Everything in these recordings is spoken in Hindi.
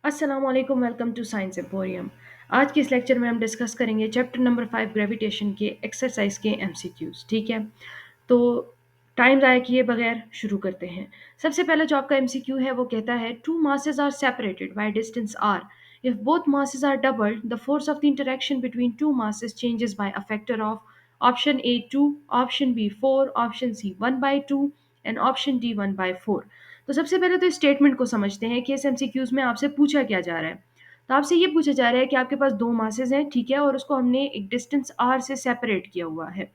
अस्सलाम वालेकुम, वेलकम टू साइंस एम्पोरियम। आज के इस लेक्चर में हम डिस्कस करेंगे चैप्टर नंबर 5 ग्रेविटेशन के एक्सरसाइज के एमसीक्यूज। ठीक है, तो टाइम ज़ाया किए बगैर शुरू करते हैं। सबसे पहला जो आपका एमसीक्यू है वो कहता है two masses are separated by distance r. If both masses are doubled, the force of the interaction between two masses changes by a factor of option A 2, option B 4, option C 1 by 2 and option D 1 by 4। तो सबसे पहले तो इस स्टेटमेंट को समझते हैं कि इस एमसीक्यूज में आपसे पूछा क्या जा रहा है। तो आपसे ये पूछा जा रहा है कि आपके पास दो मासेस हैं, ठीक है, और उसको हमने एक डिस्टेंस आर से सेपरेट किया हुआ है।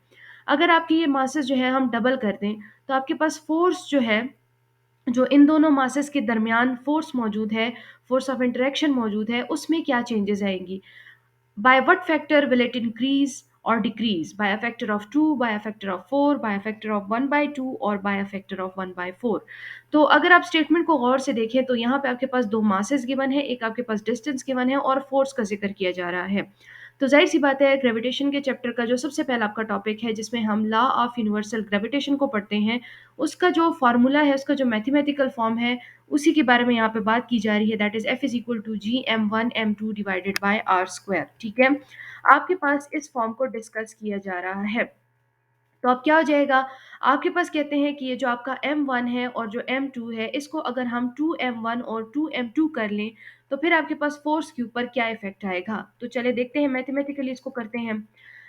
अगर आपके ये मासेस जो है हम डबल कर दें तो आपके पास फोर्स जो है, जो इन दोनों मासेस के दरमियान फोर्स मौजूद है, फोर्स ऑफ इंटरेक्शन मौजूद है, उसमें क्या चेंजेस आएंगी। By what factor will it increase or decrease? By a factor of 2, by a factor of 4, by a factor of 1 by 2 और by a factor of 1 by 4। तो अगर आप स्टेटमेंट को गौर से देखें तो यहाँ पे आपके पास दो मासेस गिवन है, एक आपके पास डिस्टेंस गिवन है और फोर्स का जिक्र किया जा रहा है। तो जाहिर सी बात है, ग्रेविटेशन के चैप्टर का जो सबसे पहला आपका टॉपिक है जिसमें हम लॉ ऑफ यूनिवर्सल ग्रेविटेशन को पढ़ते हैं, उसका जो फार्मूला है, उसका जो मैथमेटिकल फॉर्म है, उसी के बारे में यहाँ पे बात की जा रही है। That is F is equal to G M one M two divided by are square. ठीक है, आपके पास इस फॉर्म को डिस्कस किया जा रहा है। तो अब क्या हो जाएगा, आपके पास कहते हैं कि ये जो आपका M1 है और जो M2 है, इसको अगर हम 2M1 और 2M2 कर लें तो फिर आपके पास फोर्स के ऊपर क्या इफेक्ट आएगा। तो चले देखते हैं, मैथमेटिकली इसको करते हैं।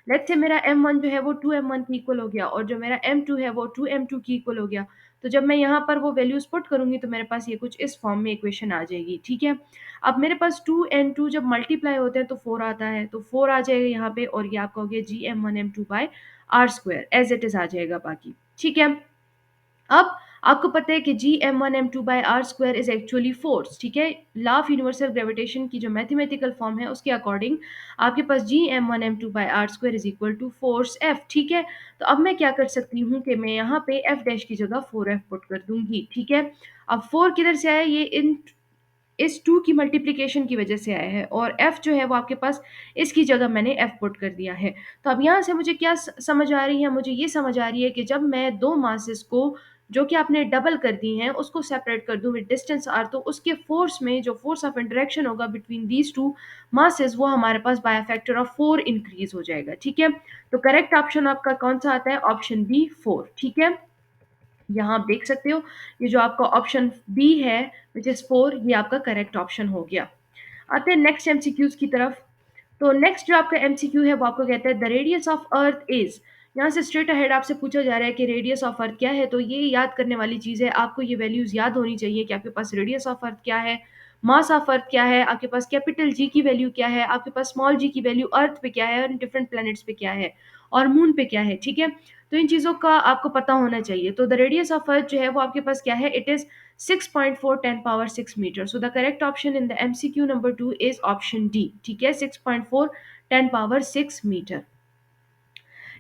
लेट्स से मेरा M1 जो है वो 2M1 की इक्वल हो गया और जो मेरा M2 है वो 2M2 की इक्वल हो गया। तो जब मैं यहाँ पर वो वैल्यूज पुट करूंगी तो मेरे पास ये कुछ इस फॉर्म में इक्वेशन आ जाएगी। ठीक है, अब मेरे पास 2 and 2 जब मल्टीप्लाई होते हैं तो 4 आता है, तो 4 आ जाएगा यहाँ पे और ये आपका हो गया GM1M2 by are square as it is आ जाएगा बाकी। ठीक है, अब आपको पता है कि G M one M two by are square is actually force. ठीक है, लॉ ऑफ यूनिवर्सल ग्रेविटेशन की जो मैथमेटिकल फॉर्म है उसके अकॉर्डिंग आपके पास G M one M two by are square is equal to force F. ठीक है, तो अब मैं क्या कर सकती हूँ कि मैं यहाँ पे एफ डैश की जगह फोर एफ पुट कर दूंगी। ठीक है, अब फोर किधर से आया, ये इन इस टू की मल्टीप्लिकेशन की वजह से आया है और एफ जो है वो आपके पास इसकी जगह मैंने एफ पुट कर दिया है। तो अब यहाँ से मुझे क्या समझ आ रही है, मुझे ये समझ आ रही है कि जब मैं दो मासेस को जो कि आपने डबल कर दी हैं उसको सेपरेट कर दूं विद डिस्टेंस आर, तो उसके फोर्स में जो फोर्स ऑफ इंटरेक्शन होगा बिटवीन दीज टू मासेस वो हमारे पास बाय फैक्टर ऑफ 4 इंक्रीज हो जाएगा। ठीक है, तो करेक्ट ऑप्शन आपका कौन सा आता है, ऑप्शन बी 4। ठीक है, यहाँ आप देख सकते हो ये जो आपका ऑप्शन बी है विच इज 4, ये आपका करेक्ट ऑप्शन हो गया। आते हैं नेक्स्ट एमसीक्यूज की तरफ। तो नेक्स्ट जो आपका एमसीक्यू है वो आपको कहता है the radius of earth is. यहाँ से स्ट्रेट अहेड आपसे पूछा जा रहा है कि रेडियस ऑफ अर्थ क्या है। तो ये याद करने वाली चीज़ है, आपको ये वैल्यूज याद होनी चाहिए कि आपके पास रेडियस ऑफ अर्थ क्या है, मास ऑफ अर्थ क्या है, आपके पास कैपिटल जी की वैल्यू क्या है, आपके पास स्मॉल जी की वैल्यू अर्थ पे क्या है और डिफरेंट प्लैनेट्स पे क्या है और मून पे क्या है। ठीक है, तो इन चीज़ों का आपको पता होना चाहिए। तो द रेडियस ऑफ अर्थ जो है वो आपके पास क्या है, it is 6.4 10 power 6 metre. So the correct option in the MCQ number 2 is option D. ठीक है, 6.4 10 पावर 6 मीटर।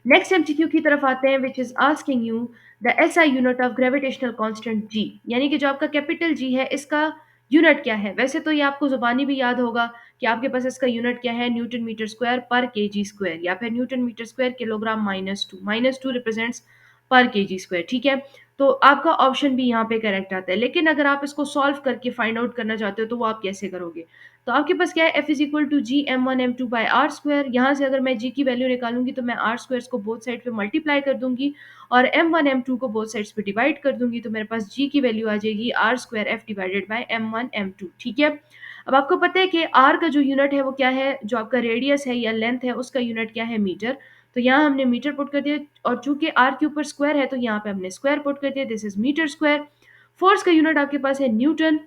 नेक्स्ट एमसीक्यू की तरफ आते हैं which is asking you the SI unit of gravitational constant जी, यानी कि जो आपका कैपिटल जी है इसका यूनिट क्या है। वैसे तो ये आपको जुबानी भी याद होगा कि आपके पास इसका यूनिट क्या है, न्यूटन मीटर स्क्वायर पर केजी स्क्वायर या फिर newton metre square kilogram minus two represents पर केजी स्क्वायर। ठीक है, तो आपका ऑप्शन भी यहाँ पे करेक्ट आता है। लेकिन अगर आप इसको सॉल्व करके फाइंड आउट करना चाहते हो तो वो आप कैसे करोगे। तो आपके पास क्या है, F is equal to G M one M two by are square. यहाँ से अगर मैं जी की वैल्यू निकालूंगी तो मैं आर स्क्वायर को बोथ साइड पे मल्टीप्लाई कर दूंगी और एम वन एम टू को बोथ साइड्स पे डिवाइड कर दूंगी, तो मेरे पास जी की वैल्यू आ जाएगी r square F divided by m one M two. ठीक है, अब आपको पता है कि आर का जो यूनिट है वो क्या है, जो आपका रेडियस है या लेंथ है उसका यूनिट क्या है, मीटर। तो यहाँ हमने मीटर पुट कर दिया और चूंकि आर के ऊपर स्क्वायर है तो यहाँ पे हमने स्क्वायर पुट कर दिया, this is metre square. Force का यूनिट आपके पास है न्यूटन।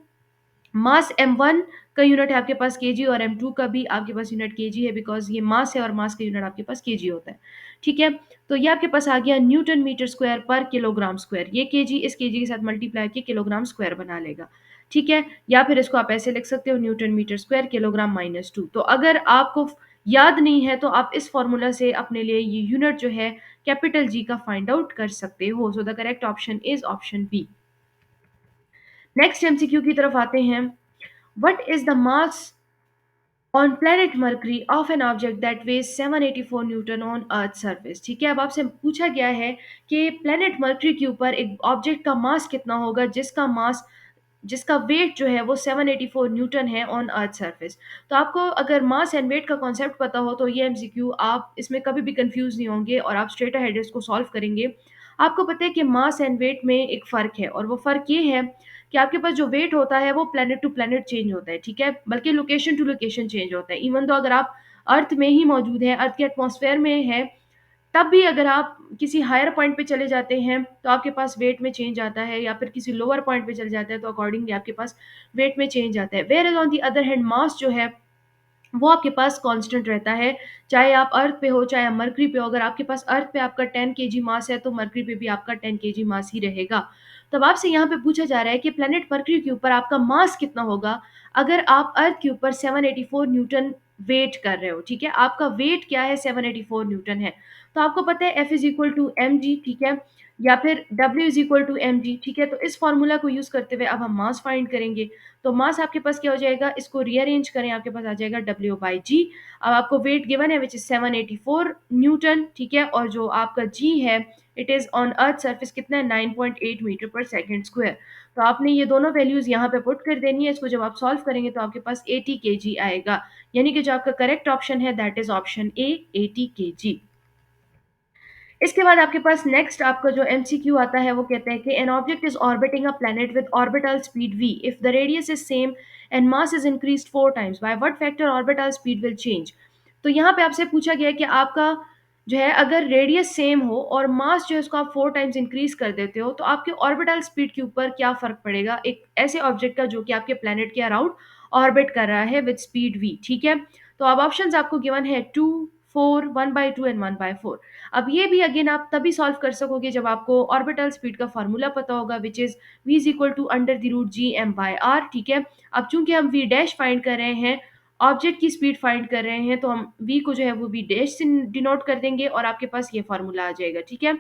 मास m1 का यूनिट है आपके पास केजी और m2 का भी आपके पास यूनिट केजी है, बिकॉज ये मास है और मास का यूनिट आपके पास केजी होता है। ठीक है, तो ये आपके पास आ गया न्यूटन मीटर स्क्वायर पर किलोग्राम स्क्वायर। ये केजी इस केजी के साथ मल्टीप्लाई के किलोग्राम स्क्वायर बना लेगा। ठीक है, या फिर इसको आप ऐसे लिख सकते हो newton metre square kilogram minus two. तो अगर आपको याद नहीं है तो आप इस फॉर्मूला से अपने लिए ये यूनिट जो है कैपिटल जी का फाइंड आउट कर सकते हो। So the correct option is option B. Next MCQ की तरफ आते हैं। What is the mass on planet Mercury of an object that weighs 784 Newton on Earth surface। ठीक है, अब आपसे पूछा गया है कि प्लेनेट मर्क्यूरी के ऊपर एक ऑब्जेक्ट का मास कितना होगा जिसका मास जिसका वेट जो है वो 784 न्यूटन है ऑन अर्थ सरफेस। तो आपको अगर मास एंड वेट का कॉन्सेप्ट पता हो तो ये एमसीक्यू आप इसमें कभी भी कंफ्यूज नहीं होंगे और आप स्ट्रेट अहेड इसको सॉल्व करेंगे। आपको पता है कि मास एंड वेट में एक फ़र्क है, और वो फ़र्क ये है कि आपके पास जो वेट होता है वो प्लैनेट टू प्लैनेट चेंज होता है, ठीक है? बल्कि लोकेशन टू लोकेशन चेंज होता है। इवन तो अगर आप अर्थ में ही मौजूद हैं, अर्थ के एटमॉस्फेयर में हैं, तब भी अगर आप किसी हायर पॉइंट पे चले जाते हैं, तो आपके पास वेट में चेंज आता है, या फिर किसी लोअर पॉइंट पे चले जाते हैं, तो अकॉर्डिंगली आपके पास वेट में चेंज आता है। Whereas on the other hand मास जो है वो आपके पास कांस्टेंट रहता है, चाहे आप अर्थ पे हो, चाहे आप मरकरी पे हो। अगर आपके पास अर्थ पे आपका 10 केजी मास है, तो मरकरी पे भी आपका 10 केजी मास ही रहेगा। तो अब आपसे यहाँ पे पूछा जा रहा है कि प्लैनेट मरकरी के ऊपर आपका मास कितना होगा, अगर आप अर्थ के ऊपर 784 न्यूटन वेट कर रहे हो, ठीक है? आपका वेट क्या है? 784 न्यूटन है। तो आपको पता है F is equal to mg, ठीक है? या फिर W is equal to mg, ठीक है? तो इस फ़ॉर्मूला को यूज़ करते हुए अब हम मास फाइंड करेंगे। तो मास आपके पास क्या हो जाएगा, इसको रीअरेंज करें, आपके पास आ जाएगा W/g। अब आपको वेट गिवन है व्हिच इज़ 784 न्यूटन, ठीक है? और जो आपका g है, it is on earth surface कितना है, 9.8 मीटर पर सेकंड स्क्वायर। तो आपने ये दोनों वैल्यूज़ यहाँ पे पुट कर देनी है। इसको जब आप सॉल्व करेंगे तो आपके पास 80 केजी आएगा। यानी कि जो आपका करेक्ट ऑप्शन है that is option A, 80 KG. इसके बाद आपके पास नेक्स्ट आपका जो एमसीक्यू आता है वो कहता है कि an object is orbiting a planet with orbital speed v if the radius is same and mass is increased 4 times by what factor orbital speed will change. तो यहाँ पे आपसे पूछा गया है कि आपका जो है अगर रेडियस सेम हो और मास जो है उसको आप 4 टाइम्स इंक्रीज कर देते हो, तो आपके ऑर्बिटल स्पीड के ऊपर क्या फर्क पड़ेगा एक ऐसे ऑब्जेक्ट का जो कि आपके प्लैनेट के अराउंड ऑर्बिट कर रहा है विद स्पीड v, ठीक है? तो अब ऑप्शंस आपको गिवन है 2, 4, 1/2 एंड 1/4। अब ये भी अगेन आप तभी सॉल्व कर सकोगे जब आपको ऑर्बिटल स्पीड का फार्मूला पता होगा which is v is equal to under the root G m by r, ठीक है? अब चूंकि हम v डैश फाइंड कर रहे हैं, ऑब्जेक्ट की स्पीड फाइंड कर रहे हैं, तो हम v को जो है वो v डैश से डिनोट कर देंगे और आपके पास ये फार्मूला आ जाएगा, ठीक है?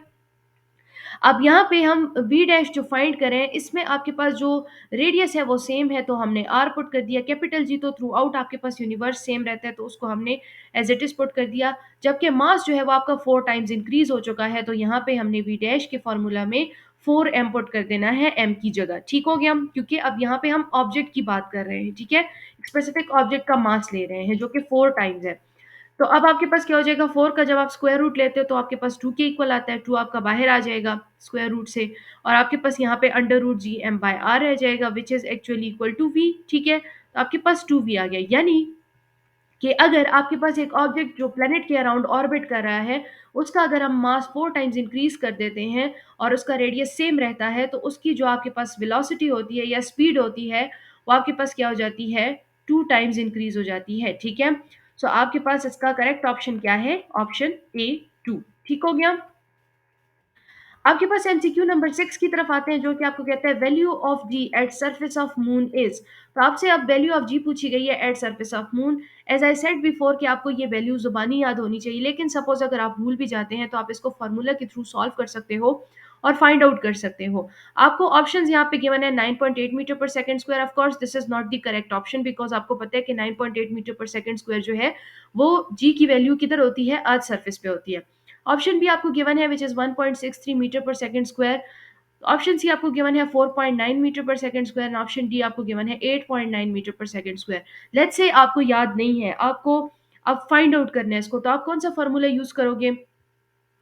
अब यहाँ पे हम v डैश जो फाइंड करें, इसमें आपके पास जो रेडियस है वो सेम है, तो हमने r पुट कर दिया। कैपिटल जी तो थ्रू आउट आपके पास यूनिवर्स सेम रहता है, तो उसको हमने एज इट इज पुट कर दिया। जबकि मास जो है वो आपका 4 टाइम्स इंक्रीज हो चुका है, तो यहाँ पे हमने v डैश के फॉर्मूला में 4m पुट कर देना है m की जगह, ठीक हो गया? क्योंकि अब यहाँ पे हम ऑब्जेक्ट की बात कर रहे हैं, ठीक है? स्पेसिफिक ऑब्जेक्ट का मास ले रहे हैं जो कि 4 टाइम्स है। तो अब आपके पास क्या हो जाएगा, 4 का जब आप स्क्वायर रूट लेते हो तो आपके पास 2 के इक्वल आता है, 2 आपका बाहर आ जाएगा स्क्वायर रूट से, और आपके पास यहाँ पे under root G m by r रह जाएगा which is actually equal to v, ठीक है? तो आपके पास 2v आ गया। यानी कि अगर आपके पास एक ऑब्जेक्ट जो प्लेनेट के अराउंड ऑर्बिट कर रहा है, उसका अगर हम मास 4 टाइम्स इंक्रीज कर देते हैं और उसका रेडियस सेम रहता है, तो उसकी जो आपके पास वेलोसिटी होती है या स्पीड होती है, वो आपके पास क्या हो जाती है, 2 टाइम्स इंक्रीज हो जाती है, ठीक है? सो आपके पास इसका करेक्ट ऑप्शन क्या है, ऑप्शन ए 2, ठीक हो गया? आपके पास एमसीक्यू नंबर 6 की तरफ आते हैं, जो कि आपको कहता है value of ji at surface of moon is. तो आपसे अब वैल्यू ऑफ जी पूछी गई है at surface of moon. As I said before कि आपको ये वैल्यू जुबानी याद होनी चाहिए, लेकिन सपोज अगर आप भूल भी जाते हैं तो आप इसको फार्मूला के थ्रू सॉल्व कर सकते हो और फाइंड आउट कर सकते हो। आपको ऑप्शंस यहाँ पे गिवन है 9.8 metre per second square. Of course this is not the correct option, because आपको पता है कि 9.8 मीटर पर सेकंड स्क्वायर जो है वो जी की वैल्यू किधर होती है, अर्थ सरफेस पे होती है। ऑप्शन बी आपको गिवन है which is 1.63 metre per second square. Option C आपको गिवन है 4.9 metre per second square, and option D आपको गिवन है 8.9 metre per second square. Let's say आपको याद नहीं है, आपको अब फाइंड आउट करना है इसको, तो आप कौन सा फॉर्मूला यूज करोगे?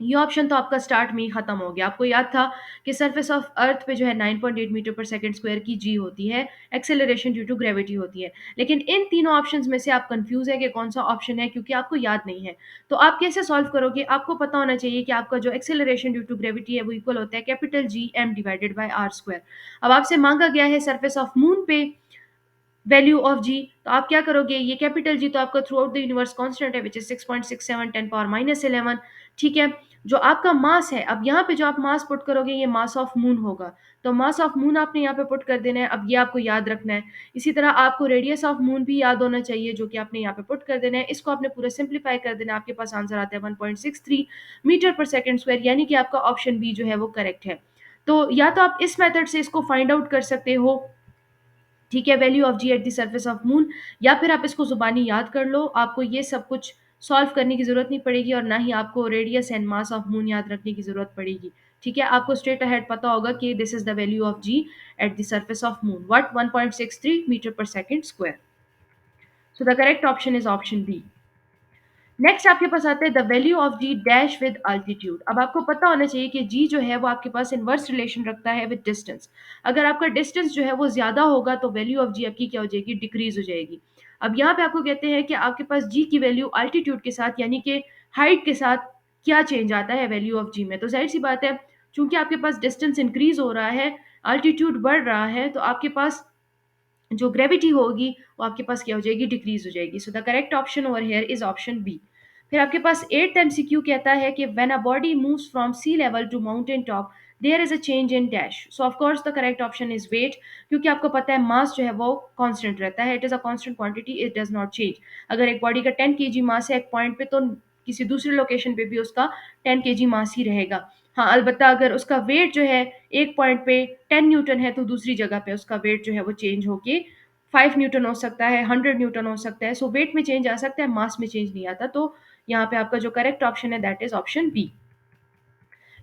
ये ऑप्शन तो आपका स्टार्ट में ही खत्म हो गया। आपको याद था कि सरफेस ऑफ अर्थ पे जो है 9.8 मीटर पर सेकंड स्क्वायर की जी होती है, एक्सेलरेशन ड्यू टू ग्रेविटी होती है। लेकिन इन तीनों ऑप्शंस में से आप कंफ्यूज है कि कौन सा ऑप्शन है, क्योंकि आपको याद नहीं है। तो आप कैसे सॉल्व करोगे? आपको पता होना चाहिए कि आपका जो एक्सेलरेशन ड्यू टू ग्रेविटी है वो इक्वल होता है capital G m divided by are square. अब आपसे मांगा गया है सरफेस ऑफ मून पे वैल्यू ऑफ जी, तो आप क्या करोगे? ये कैपिटल जी तो आपका throughout the universe constant है विच इज 6.67 10 पावर माइनस 11, ठीक है? जो आपका मास है, अब यहाँ पे जो आप मास पुट करोगे ये मास ऑफ मून होगा, तो मास ऑफ मून आपने यहाँ पे पुट कर देना है। अब ये आपको याद रखना है। इसी तरह आपको रेडियस ऑफ मून भी याद होना चाहिए, जो कि आपने यहाँ पे पुट कर देना है। इसको आपने पूरा सिंप्लीफाई कर देना है, आपके पास आंसर आता है 1.63 मीटर पर सेकंड स्क्वायर, यानी कि आपका ऑप्शन बी जो है वो करेक्ट है। तो या तो आप इस मेथड से इसको फाइंड आउट कर सकते हो, ठीक है, value of ji at the surface of moon, या फिर आप इसको जुबानी याद कर लो। आपको ये सब कुछ सॉल्व करने की ज़रूरत नहीं पड़ेगी और ना ही आपको radius and mass of moon याद रखने की ज़रूरत पड़ेगी। ठीक है, आपको स्ट्रेट अहेड पता होगा कि this is the value of ji at the surface of moon, what 1.63 metre per second square. So the correct option is option B. Next आपके पास आता है the value of G dash with altitude. अब आपको पता होना चाहिए कि जी जो है वो आपके पास इनवर्स रिलेशन रखता है विद डिस्टेंस। अगर आपका डिस्टेंस जो है वो ज्यादा होगा तो वैल्यू ऑफ जी आपकी क्या हो जाएगी, डिक्रीज हो जाएगी। अब यहाँ पे आपको कहते हैं कि आपके पास जी की वैल्यू अल्टीट्यूड के साथ यानी कि हाइट के साथ क्या चेंज आता है वैल्यू ऑफ जी में। तो जाहिर सी बात है, चूंकि आपके पास डिस्टेंस इंक्रीज हो रहा है, अल्टीट्यूड बढ़ रहा है, तो आपके पास जो ग्रेविटी होगी वो आपके पास क्या हो जाएगी, डिक्रीज हो जाएगी। So the correct option over here is option B. फिर आपके पास एट्थ एमसीक्यू कहता है कि when a body moves from sea level to mountain top there is a change in dash. So of course the correct option is weight, क्योंकि आपको पता है मास जो है वो कांस्टेंट रहता है, it is a constant quantity, it does not change. अगर एक बॉडी का 10 केजी मास है एक पॉइंट पे, तो किसी दूसरे लोकेशन पे भी उसका 10 केजी मास ही रहेगा। हाँ, अलबत्ता अगर उसका वेट जो है एक पॉइंट पे 10 न्यूटन है, तो दूसरी जगह पे उसका वेट जो है वो चेंज होके 5 न्यूटन हो सकता है, 100 न्यूटन हो सकता है। सो वेट में चेंज आ सकता है, मास में चेंज नहीं आता। तो यहाँ पे आपका जो करेक्ट ऑप्शन है that is option B.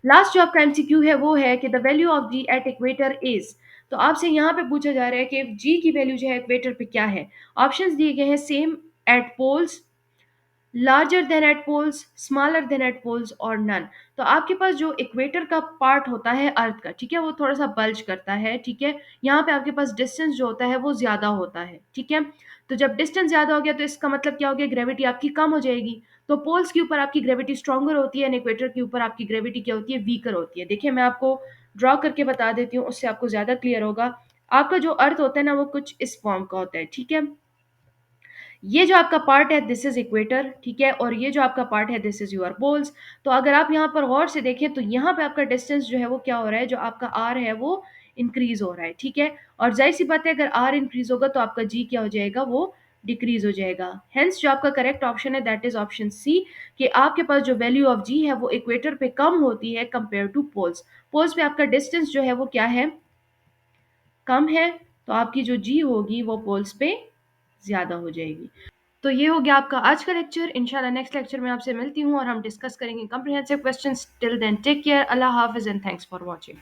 Last जो आपका एमसीक्यू है वो है कि the value of ji at equator is. तो आपसे यहाँ पे पूछा जा रहा है कि जी की वैल्यू जो है इक्वेटर पे क्या है। ऑप्शंस दिए गए हैं same at poles, larger than at poles, smaller than at poles और नन। तो आपके पास जो इक्वेटर का पार्ट होता है अर्थ का, ठीक है, वो थोड़ा सा बल्ज करता है, ठीक है। यहाँ पे आपके पास डिस्टेंस जो होता है वो ज्यादा होता है, ठीक है। तो जब डिस्टेंस ज्यादा हो गया तो इसका मतलब क्या हो गया, ग्रेविटी आपकी कम हो जाएगी। तो पोल्स के ऊपर आपकी ग्रेविटी स्ट्रॉन्गर होती है, इक्वेटर के ऊपर आपकी ग्रेविटी क्या होती है, वीकर होती है। देखिए मैं आपको ड्रॉ करके बता देती हूँ, उससे आपको ज्यादा क्लियर होगा। आपका जो अर्थ होता है ना वो कुछ इस फॉर्म का होता है, ठीक है। ये जो आपका पार्ट है दिस इज इक्वेटर, ठीक है, और ये जो आपका पार्ट है दिस इज योर पोल्स। तो अगर आप यहाँ पर गौर से देखें तो यहाँ पे आपका डिस्टेंस जो है वो क्या हो रहा है, जो आपका आर है वो इंक्रीज हो रहा है, ठीक है। और जाहिर सी बात है अगर आर इंक्रीज होगा तो आपका जी क्या हो जाएगा, वो डिक्रीज हो जाएगा। हेंस जो आपका करेक्ट ऑप्शन है दैट इज ऑप्शन सी, कि आपके पास जो वैल्यू ऑफ जी है वो इक्वेटर पे कम होती है कंपेयर टू पोल्स। पोल्स पे आपका डिस्टेंस जो है वो क्या है, कम है, तो आपकी जो जी होगी वो पोल्स पे ज्यादा हो जाएगी। तो ये हो गया आपका आज का लेक्चर। इंशाल्लाह नेक्स्ट लेक्चर में आपसे मिलती हूँ और हम डिस्कस करेंगे comprehensive questions. Till then take care, अल्लाह हाफिज एंड थैंक्स फॉर वॉचिंग।